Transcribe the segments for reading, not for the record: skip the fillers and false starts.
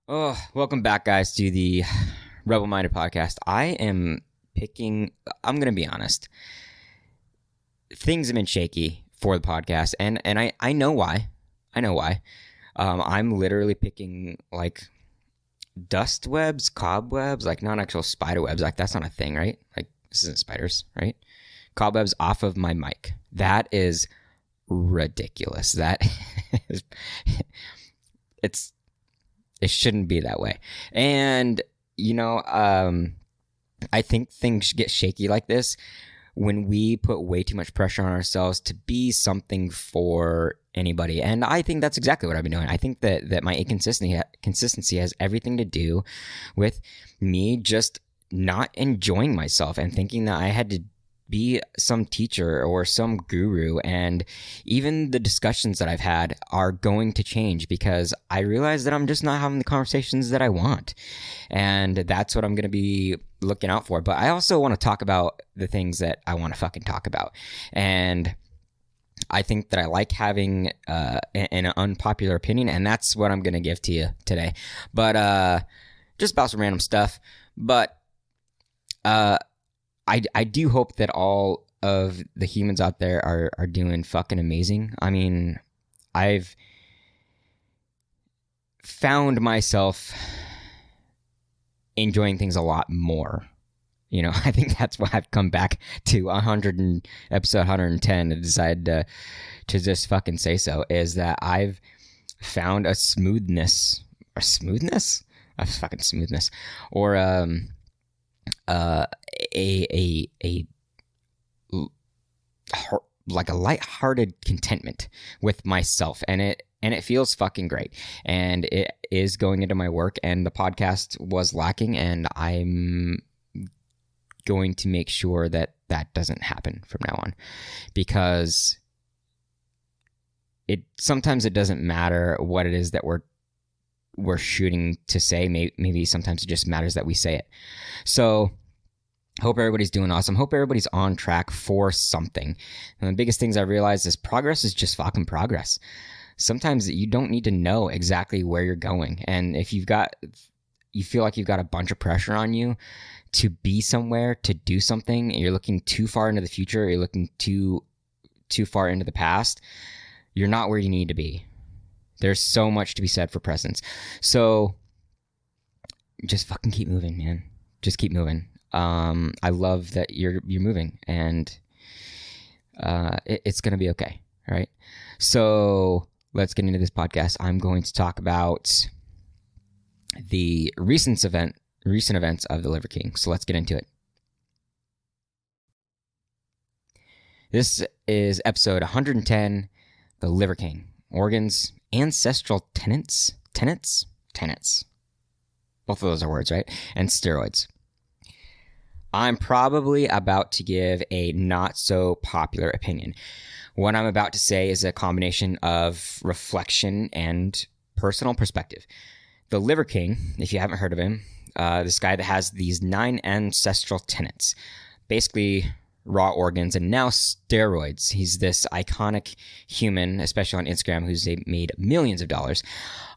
Oh, welcome back, guys, to the Rebel Minded podcast. I'm going to be honest, things have been shaky for the podcast, and I know why. I know why. I'm literally picking, like, dust webs, cobwebs, like, not actual spider webs. Like, that's not a thing, right? Like, this isn't spiders, right? Cobwebs off of my mic. That is ridiculous. That is, it's it shouldn't be that way. And, I think things get shaky like this when we put way too much pressure on ourselves to be something for anybody. And I think that's exactly what I've been doing. I think that my consistency has everything to do with me just not enjoying myself and thinking that I had to be some teacher or some guru. And even the discussions that I've had are going to change because I realize that I'm just not having the conversations that I want. And that's what I'm going to be looking out for. But I also want to talk about the things that I want to fucking talk about. And I think that I like having an unpopular opinion, and that's what I'm going to give to you today. But just about some random stuff. But I do hope that all of the humans out there are doing fucking amazing. I mean, I've found myself enjoying things a lot more. I think that's why I've come back to episode 110 and decided to just fucking say so, is that I've found a smoothness, or like a lighthearted contentment with myself, and it feels fucking great, and it is going into my work, and the podcast was lacking, and I'm going to make sure that doesn't happen from now on, because sometimes it doesn't matter what it is that we're shooting to say. Maybe sometimes it just matters that we say it. So hope everybody's doing awesome. Hope everybody's on track for something. And the biggest things I realized is progress is just fucking progress. Sometimes you don't need to know exactly where you're going. And if you feel like you've got a bunch of pressure on you to be somewhere, to do something, and you're looking too far into the future, you're looking too far into the past, you're not where you need to be. There's so much to be said for presence. So just fucking keep moving, man. Just keep moving. I love that you're moving, and it's going to be okay. All right. So let's get into this podcast. I'm going to talk about the recent events of the Liver King. So let's get into it. This is episode 110, the Liver King. Organs, ancestral tenets. Both of those are words, right? And steroids. I'm probably about to give a not so popular opinion. What I'm about to say is a combination of reflection and personal perspective. The Liver King, if you haven't heard of him, this guy that has these 9 ancestral tenets, basically raw organs, and now steroids. He's this iconic human, especially on Instagram, who's made millions of dollars.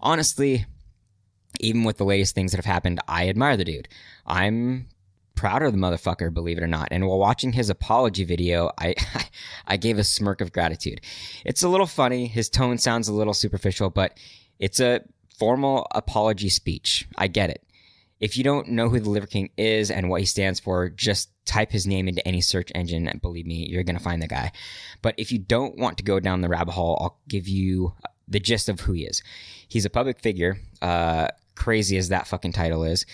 Honestly, even with the latest things that have happened, I admire the dude. I'm proud of the motherfucker, believe it or not. And while watching his apology video, I gave a smirk of gratitude. It's a little funny. His tone sounds a little superficial, but it's a formal apology speech. I get it. If you don't know who the Liver King is and what he stands for, just type his name into any search engine, and believe me, you're going to find the guy. But if you don't want to go down the rabbit hole, I'll give you the gist of who he is. He's a public figure, crazy as that fucking title is.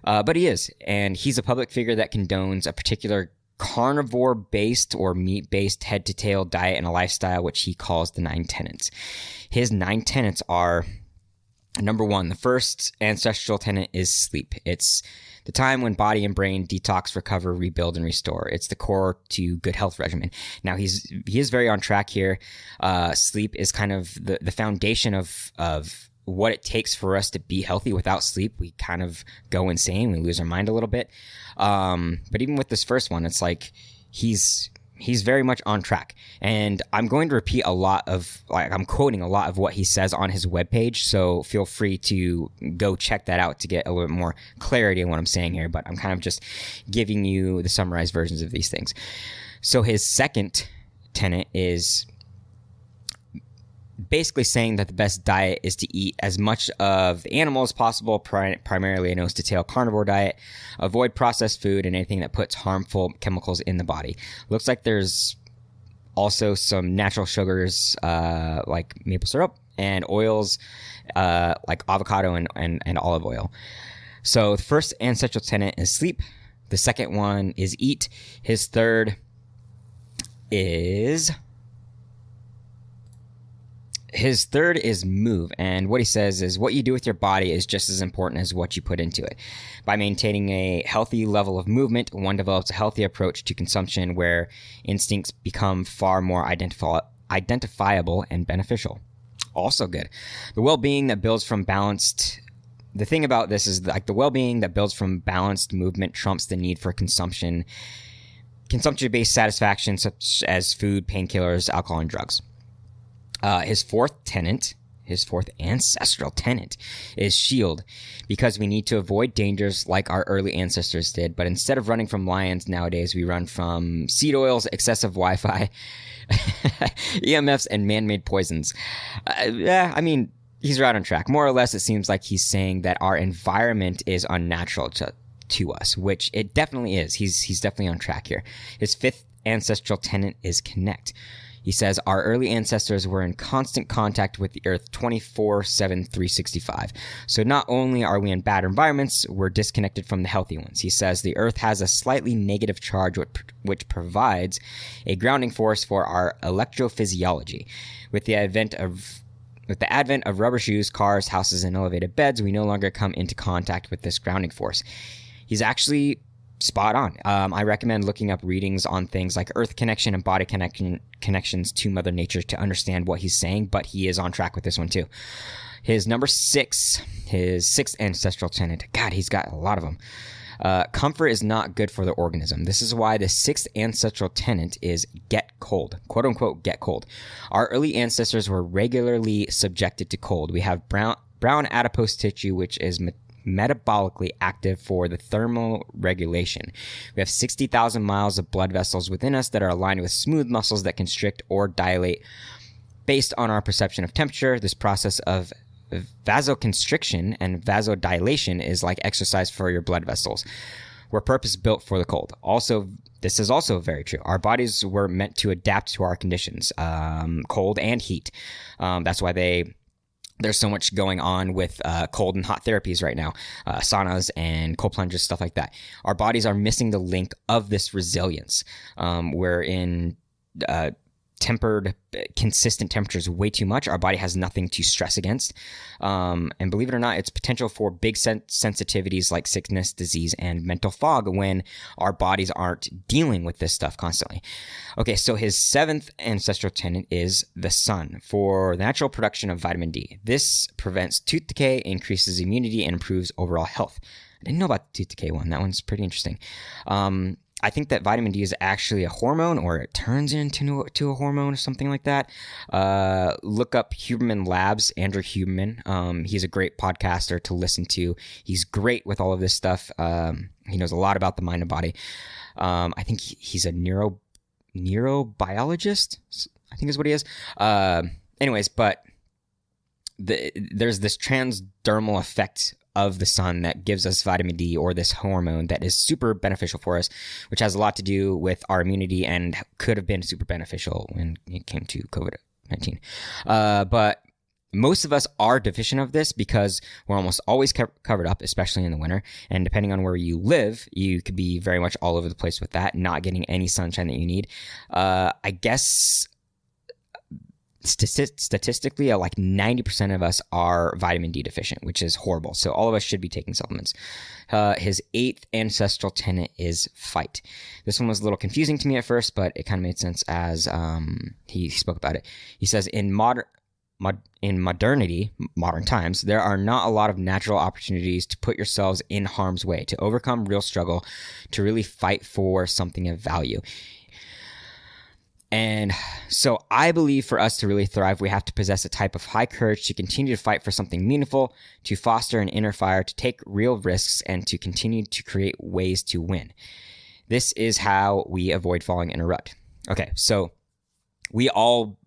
But he is, and he's a public figure that condones a particular carnivore-based or meat-based head-to-tail diet and a lifestyle, which he calls the 9 tenets. His 9 tenets are, number 1, the first ancestral tenet is sleep. It's the time when body and brain detox, recover, rebuild, and restore. It's the core to good health regimen. Now, he is very on track here. Sleep is kind of the foundation of what it takes for us to be healthy. Without sleep, we kind of go insane. We lose our mind a little bit. But even with this first one, it's like he's he's very much on track. And I'm going to repeat I'm quoting a lot of what he says on his webpage. So feel free to go check that out to get a little bit more clarity on what I'm saying here. But I'm kind of just giving you the summarized versions of these things. So his second tenet is basically saying that the best diet is to eat as much of the animal as possible, primarily a nose-to-tail carnivore diet, avoid processed food and anything that puts harmful chemicals in the body. Looks like there's also some natural sugars like maple syrup and oils like avocado and olive oil. So the first ancestral tenet is sleep. The second one is eat. His third is move. And what he says is what you do with your body is just as important as what you put into it. By maintaining a healthy level of movement, one develops a healthy approach to consumption where instincts become far more identifiable and beneficial. Also good. The well-being that builds from balanced... The thing about this is like the well-being that builds from balanced movement trumps the need for consumption-based satisfaction such as food, painkillers, alcohol, and drugs. His fourth ancestral tenet is shield, because we need to avoid dangers like our early ancestors did. But instead of running from lions nowadays, we run from seed oils, excessive Wi-Fi, EMFs, and man-made poisons. I mean, he's right on track. More or less, it seems like he's saying that our environment is unnatural to us, which it definitely is. He's definitely on track here. His fifth ancestral tenet is connect. He says, our early ancestors were in constant contact with the earth 24/7, 365. So not only are we in bad environments, we're disconnected from the healthy ones. He says the earth has a slightly negative charge which provides a grounding force for our electrophysiology. With the advent of rubber shoes, cars, houses, and elevated beds, we no longer come into contact with this grounding force. He's actually spot on. I recommend looking up readings on things like earth connection and body connections to Mother Nature to understand what he's saying, but he is on track with this one too. His sixth ancestral tenet, God, he's got a lot of them. Comfort is not good for the organism. This is why the sixth ancestral tenet is get cold, quote unquote, get cold. Our early ancestors were regularly subjected to cold. We have brown adipose tissue, which is metabolically active for the thermal regulation. We have 60,000 miles of blood vessels within us that are aligned with smooth muscles that constrict or dilate based on our perception of temperature. This process of vasoconstriction and vasodilation is like exercise for your blood vessels. We're purpose-built for the cold. Also, this is also very true. Our bodies were meant to adapt to our conditions, cold and heat. That's why there's so much going on with cold and hot therapies right now, saunas and cold plunges, stuff like that. Our bodies are missing the link of this resilience. We're in tempered, consistent temperatures way too much. Our body has nothing to stress against. And believe it or not, it's potential for big sensitivities like sickness, disease, and mental fog when our bodies aren't dealing with this stuff constantly. Okay, so his seventh ancestral tenet is the sun for the natural production of vitamin D. This prevents tooth decay, increases immunity, and improves overall health. I didn't know about the tooth decay one. That one's pretty interesting. I think that vitamin D is actually a hormone, or it turns into a hormone or something like that. Look up Huberman Labs, Andrew Huberman. He's a great podcaster to listen to. He's great with all of this stuff. He knows a lot about the mind and body. I think he's a neurobiologist, I think is what he is. Anyways, but there's this transdermal effect of the sun that gives us vitamin D, or this hormone that is super beneficial for us, which has a lot to do with our immunity and could have been super beneficial when it came to COVID-19. But most of us are deficient of this because we're almost always covered up, especially in the winter. And depending on where you live, you could be very much all over the place with that, not getting any sunshine that you need. I guess statistically, like 90% of us are vitamin D deficient, which is horrible. So all of us should be taking supplements. His eighth ancestral tenet is fight. This one was a little confusing to me at first, but it kind of made sense as he spoke about it. He says, in modernity, modern times, there are not a lot of natural opportunities to put yourselves in harm's way, to overcome real struggle, to really fight for something of value. And so I believe for us to really thrive, we have to possess a type of high courage to continue to fight for something meaningful, to foster an inner fire, to take real risks, and to continue to create ways to win. This is how we avoid falling in a rut. Okay, so we all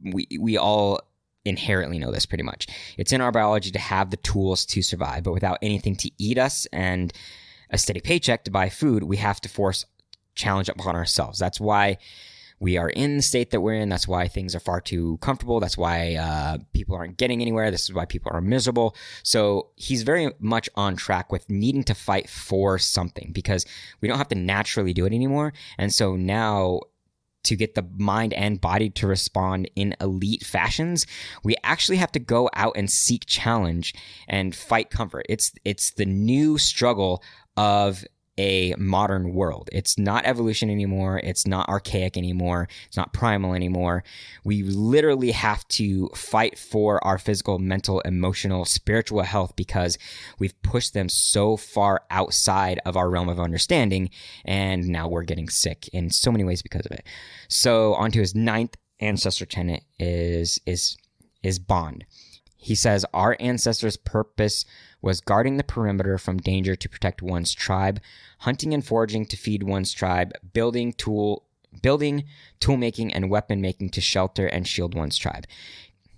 inherently know this pretty much. It's in our biology to have the tools to survive, but without anything to eat us and a steady paycheck to buy food, we have to force challenge upon ourselves. That's why we are in the state that we're in. That's why things are far too comfortable. That's why people aren't getting anywhere. This is why people are miserable. So he's very much on track with needing to fight for something because we don't have to naturally do it anymore. And so now, to get the mind and body to respond in elite fashions, we actually have to go out and seek challenge and fight comfort. It's the new struggle of a modern world. It's not evolution anymore. It's not archaic anymore. It's not primal anymore. We literally have to fight for our physical, mental, emotional, spiritual health because we've pushed them so far outside of our realm of understanding, and now we're getting sick in so many ways because of it. So onto his 9th ancestor tenet is bond. He says, our ancestors' purpose was guarding the perimeter from danger to protect one's tribe, hunting and foraging to feed one's tribe, building, tool making, and weapon making to shelter and shield one's tribe,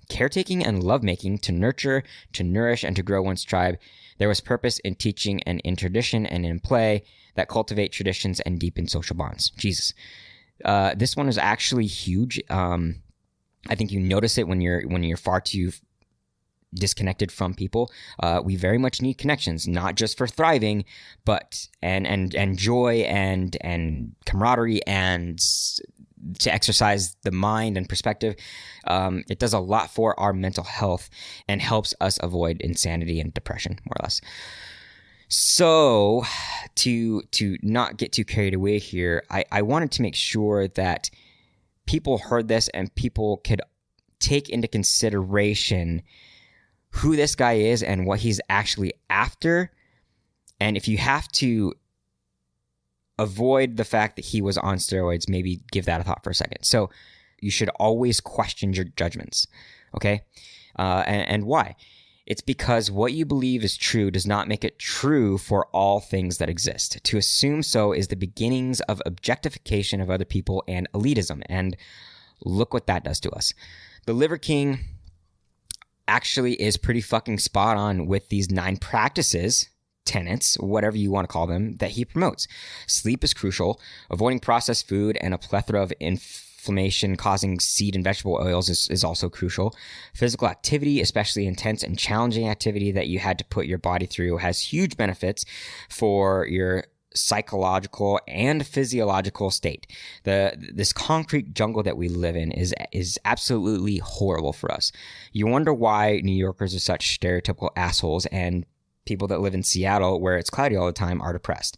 caretaking and lovemaking to nurture, to nourish, and to grow one's tribe. There was purpose in teaching and in tradition and in play that cultivate traditions and deepen social bonds. Jesus. This one is actually huge. I think you notice it when you're far too disconnected from people. We very much need connections, not just for thriving, but and joy and camaraderie and to exercise the mind and perspective. It does a lot for our mental health and helps us avoid insanity and depression, more or less. So to not get too carried away here, I wanted to make sure that people heard this and people could take into consideration who this guy is and what he's actually after. And if you have to avoid the fact that he was on steroids, maybe give that a thought for a second. So you should always question your judgments, okay? And why? It's because what you believe is true does not make it true for all things that exist. To assume so is the beginnings of objectification of other people and elitism. And look what that does to us. The Liver King actually is pretty fucking spot on with these 9 practices, tenets, whatever you want to call them, that he promotes. Sleep is crucial. Avoiding processed food and a plethora of inflammation causing seed and vegetable oils is also crucial. Physical activity, especially intense and challenging activity that you had to put your body through, has huge benefits for your psychological and physiological state. This concrete jungle that we live in is absolutely horrible for us. You wonder why New Yorkers are such stereotypical assholes and people that live in Seattle, where it's cloudy all the time, are depressed.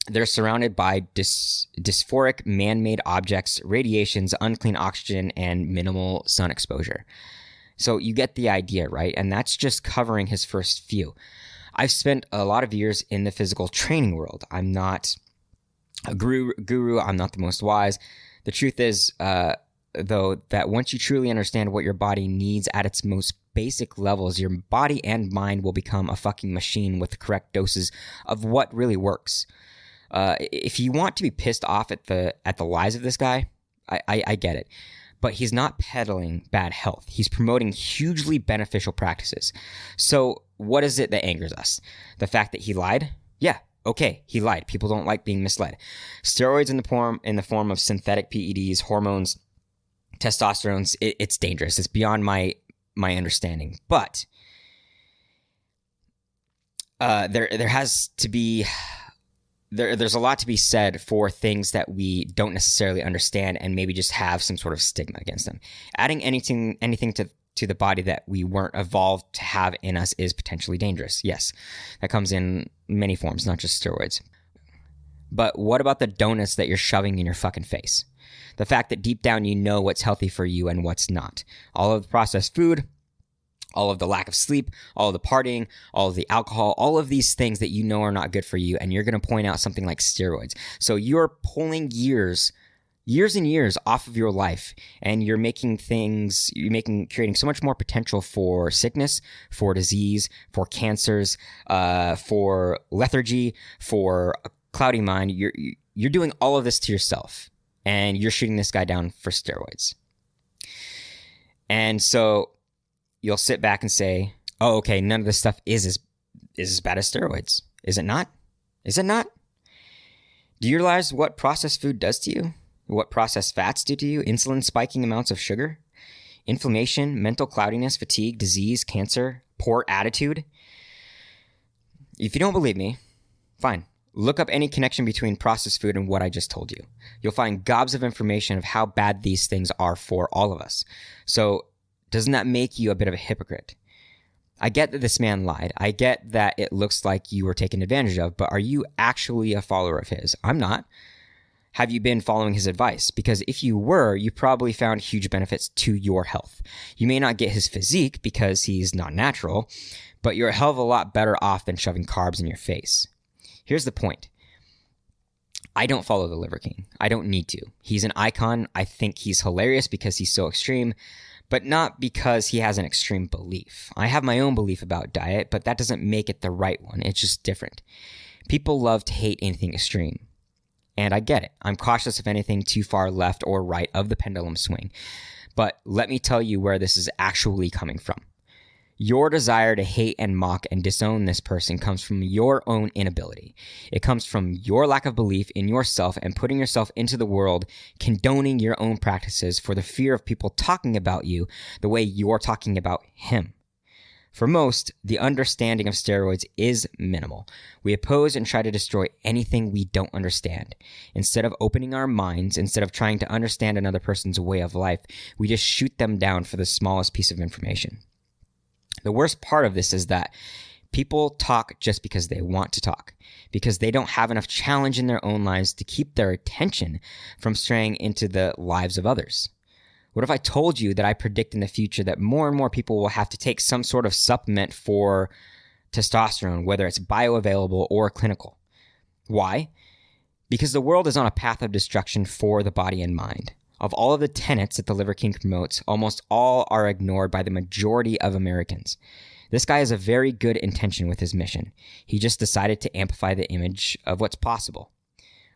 They're surrounded by dysphoric man-made objects, radiations, unclean oxygen, and minimal sun exposure. So you get the idea, right? And that's just covering his first few. I've spent a lot of years in the physical training world. I'm not a guru. I'm not the most wise. The truth is, though, that once you truly understand what your body needs at its most basic levels, your body and mind will become a fucking machine with the correct doses of what really works. If you want to be pissed off at the lies of this guy, I get it. But he's not peddling bad health. He's promoting hugely beneficial practices. So what is it that angers us? The fact that he lied? Yeah, okay, he lied. People don't like being misled. Steroids in the form of synthetic PEDs, hormones, testosterone, it's dangerous. It's beyond my understanding. But there has to be... There's a lot to be said for things that we don't necessarily understand and maybe just have some sort of stigma against them. Adding anything to the body that we weren't evolved to have in us is potentially dangerous. Yes, that comes in many forms, not just steroids. But what about the donuts that you're shoving in your fucking face? The fact that deep down you know what's healthy for you and what's not. All of the processed food, all of the lack of sleep, all of the partying, all of the alcohol, all of these things that you know are not good for you, and you're going to point out something like steroids. So you're pulling years years and years off of your life, and you're creating so much more potential for sickness, for disease, for cancers, for lethargy, for a cloudy mind. You're doing all of this to yourself, and you're shooting this guy down for steroids. And so you'll sit back and say, oh, okay, none of this stuff is as bad as steroids. Is it not? Is it not? Do you realize what processed food does to you? What processed fats do to you? Insulin spiking amounts of sugar, inflammation, mental cloudiness, fatigue, disease, cancer, poor attitude. If you don't believe me, fine. Look up any connection between processed food and what I just told you. You'll find gobs of information of how bad these things are for all of us. So doesn't that make you a bit of a hypocrite? I get that this man lied. I get that it looks like you were taken advantage of, but are you actually a follower of his? I'm not. Have you been following his advice? Because if you were, you probably found huge benefits to your health. You may not get his physique because he's not natural, but you're a hell of a lot better off than shoving carbs in your face. Here's the point. I don't follow the Liver King. I don't need to. He's an icon. I think he's hilarious because he's so extreme, but not because he has an extreme belief. I have my own belief about diet, but that doesn't make it the right one. It's just different. People love to hate anything extreme. And I get it. I'm cautious of anything too far left or right of the pendulum swing. But let me tell you where this is actually coming from. Your desire to hate and mock and disown this person comes from your own inability. It comes from your lack of belief in yourself and putting yourself into the world, condoning your own practices for the fear of people talking about you the way you're talking about him. For most, the understanding of steroids is minimal. We oppose and try to destroy anything we don't understand. Instead of opening our minds, instead of trying to understand another person's way of life, we just shoot them down for the smallest piece of information. The worst part of this is that people talk just because they want to talk, because they don't have enough challenge in their own lives to keep their attention from straying into the lives of others. What if I told you that I predict in the future that more and more people will have to take some sort of supplement for testosterone, whether it's bioavailable or clinical? Why? Because the world is on a path of destruction for the body and mind. Of all of the tenets that the Liver King promotes, almost all are ignored by the majority of Americans. This guy has a very good intention with his mission. He just decided to amplify the image of what's possible.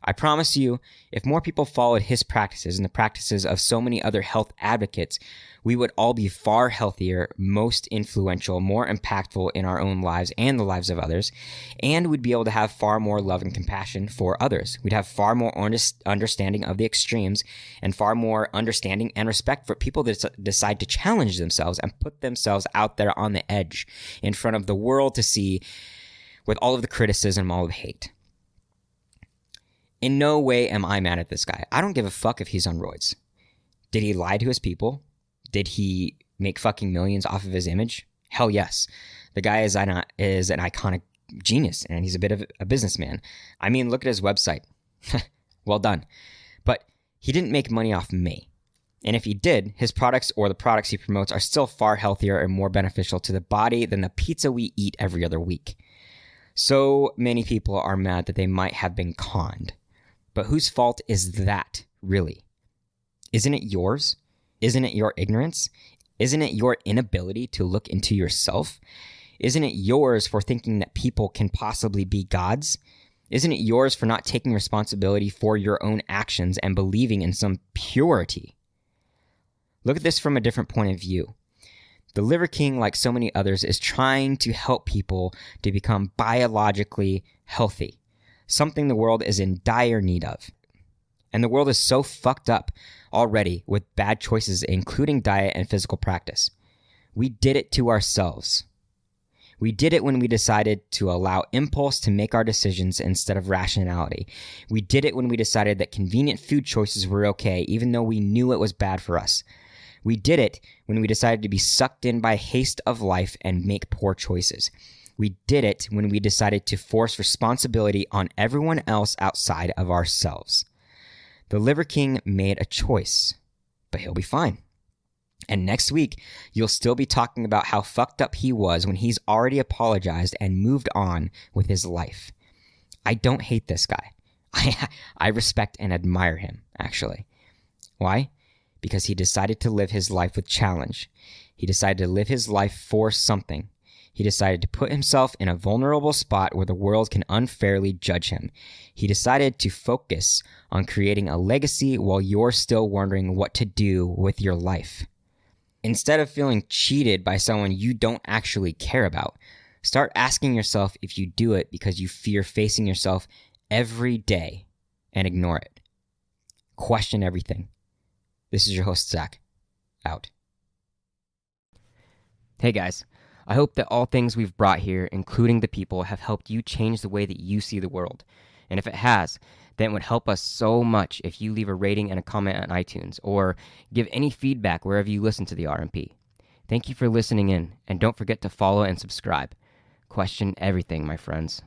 I promise you, if more people followed his practices and the practices of so many other health advocates, we would all be far healthier, most influential, more impactful in our own lives and the lives of others, and we'd be able to have far more love and compassion for others. We'd have far more understanding of the extremes and far more understanding and respect for people that decide to challenge themselves and put themselves out there on the edge in front of the world to see with all of the criticism, all of the hate. In no way am I mad at this guy. I don't give a fuck if he's on roids. Did he lie to his people? Did he make fucking millions off of his image? Hell yes. The guy is an iconic genius, and he's a bit of a businessman. I mean, look at his website. Well done. But he didn't make money off me. And if he did, his products or the products he promotes are still far healthier and more beneficial to the body than the pizza we eat every other week. So many people are mad that they might have been conned. But whose fault is that, really? Isn't it yours? Isn't it your ignorance? Isn't it your inability to look into yourself? Isn't it yours for thinking that people can possibly be gods? Isn't it yours for not taking responsibility for your own actions and believing in some purity? Look at this from a different point of view. The Liver King, like so many others, is trying to help people to become biologically healthy. Something the world is in dire need of. And the world is so fucked up already with bad choices, including diet and physical practice. We did it to ourselves. We did it when we decided to allow impulse to make our decisions instead of rationality. We did it when we decided that convenient food choices were okay, even though we knew it was bad for us. We did it when we decided to be sucked in by haste of life and make poor choices. We did it when we decided to force responsibility on everyone else outside of ourselves. The Liver King made a choice, but he'll be fine. And next week, you'll still be talking about how fucked up he was when he's already apologized and moved on with his life. I don't hate this guy. I respect and admire him, actually. Why? Because he decided to live his life with challenge. He decided to live his life for something. He decided to put himself in a vulnerable spot where the world can unfairly judge him. He decided to focus on creating a legacy while you're still wondering what to do with your life. Instead of feeling cheated by someone you don't actually care about, start asking yourself if you do it because you fear facing yourself every day, and ignore it. Question everything. This is your host, Zach. Out. Hey guys, I hope that all things we've brought here, including the people, have helped you change the way that you see the world. And if it has, then it would help us so much if you leave a rating and a comment on iTunes, or give any feedback wherever you listen to the RMP. Thank you for listening in, and don't forget to follow and subscribe. Question everything, my friends.